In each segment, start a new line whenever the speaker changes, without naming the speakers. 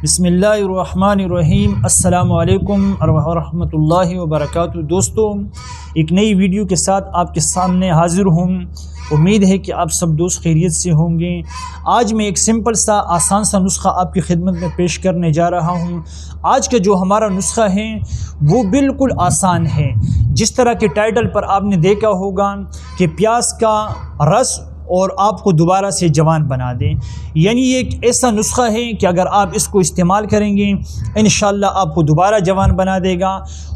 بسم اللہ الرحمن الرحیم۔ السلام علیکم ورحمۃ اللہ وبرکاتہ۔ دوستوں، ایک نئی ویڈیو کے ساتھ آپ کے سامنے حاضر ہوں۔ امید ہے کہ آپ سب دوست خیریت سے ہوں گے۔ آج میں ایک سمپل سا آسان سا نسخہ آپ کی خدمت میں پیش کرنے جا رہا ہوں۔ آج کا جو ہمارا نسخہ ہے وہ بالکل آسان ہے۔ جس طرح کے ٹائٹل پر آپ نے دیکھا ہوگا کہ پیاز کا رس اور آپ کو دوبارہ سے جوان بنا دیں، یعنی یہ ایک ایسا نسخہ ہے کہ اگر آپ اس کو استعمال کریں گے انشاءاللہ آپ کو دوبارہ جوان بنا دے گا۔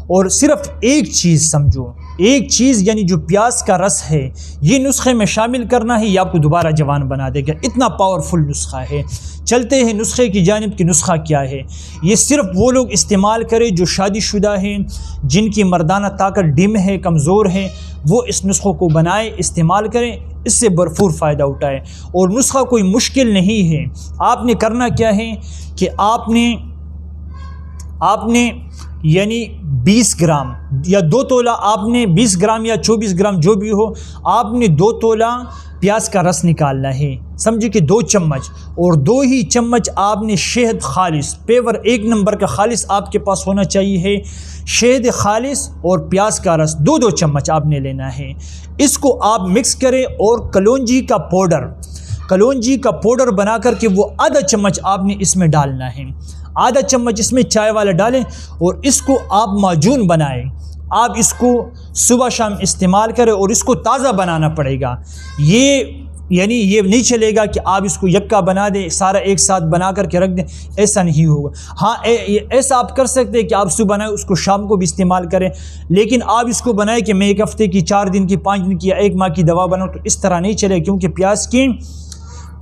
اور صرف ایک چیز سمجھو، ایک چیز یعنی جو پیاز کا رس ہے یہ نسخے میں شامل کرنا ہے، یہ آپ کو دوبارہ جوان بنا دے گا۔ اتنا پاورفل نسخہ ہے۔ چلتے ہیں نسخے کی جانب کہ نسخہ کیا ہے۔ یہ صرف وہ لوگ استعمال کریں جو شادی شدہ ہیں، جن کی مردانہ طاقت ڈم ہے، کمزور ہے، وہ اس نسخوں کو بنائیں، استعمال کریں، اس سے بھرپور فائدہ اٹھائیں۔ اور نسخہ کوئی مشکل نہیں ہے۔ آپ نے کرنا کیا ہے کہ آپ نے یعنی 20 گرام یا 2 تولہ، آپ نے 20 گرام یا 24 گرام جو بھی ہو، آپ نے 2 تولہ پیاز کا رس نکالنا ہے، سمجھے کہ 2 چمچ، اور 2 ہی چمچ آپ نے شہد خالص، پیور 1 نمبر کا خالص آپ کے پاس ہونا چاہیے ہے۔ شہد خالص اور پیاز کا رس 2 چمچ آپ نے لینا ہے۔ اس کو آپ مکس کریں اور کلونجی کا پاؤڈر بنا کر کے وہ آدھا چمچ آپ نے اس میں ڈالنا ہے۔ آدھا چمچ اس میں چائے والا ڈالیں اور اس کو آپ معجون بنائیں۔ آپ اس کو صبح شام استعمال کریں اور اس کو تازہ بنانا پڑے گا۔ یہ نہیں چلے گا کہ آپ اس کو یکا بنا دیں، سارا ایک ساتھ بنا کر کے رکھ دیں، ایسا نہیں ہوگا۔ ہاں ایسا آپ کر سکتے ہیں کہ آپ صبح بنائیں، اس کو شام کو بھی استعمال کریں، لیکن آپ اس کو بنائیں کہ میں 1 ہفتے کی، 4 دن کی، 5 دن کی یا 1 ماہ کی دوا بناؤں، تو اس طرح نہیں چلے، کیونکہ پیاز کی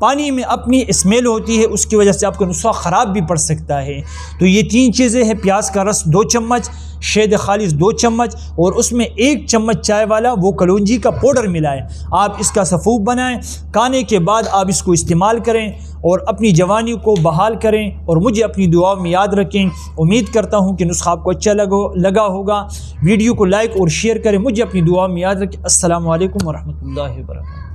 پانی میں اپنی اسمیل ہوتی ہے، اس کی وجہ سے آپ کا نسخہ خراب بھی پڑ سکتا ہے۔ تو یہ 3 چیزیں ہیں: پیاز کا رس 2 چمچ، شہد خالص 2 چمچ، اور اس میں 1 چمچ چائے والا وہ کلونجی کا پاؤڈر ملائیں۔ آپ اس کا سفوف بنائیں، کھانے کے بعد آپ اس کو استعمال کریں اور اپنی جوانی کو بحال کریں، اور مجھے اپنی دعاؤں میں یاد رکھیں۔ امید کرتا ہوں کہ نسخہ آپ کو اچھا لگا ہوگا۔ ویڈیو کو لائک اور شیئر کریں، مجھے اپنی دعاؤں میں یاد رکھیں۔ السلام علیکم ورحمۃ اللہ وبرکاتہ۔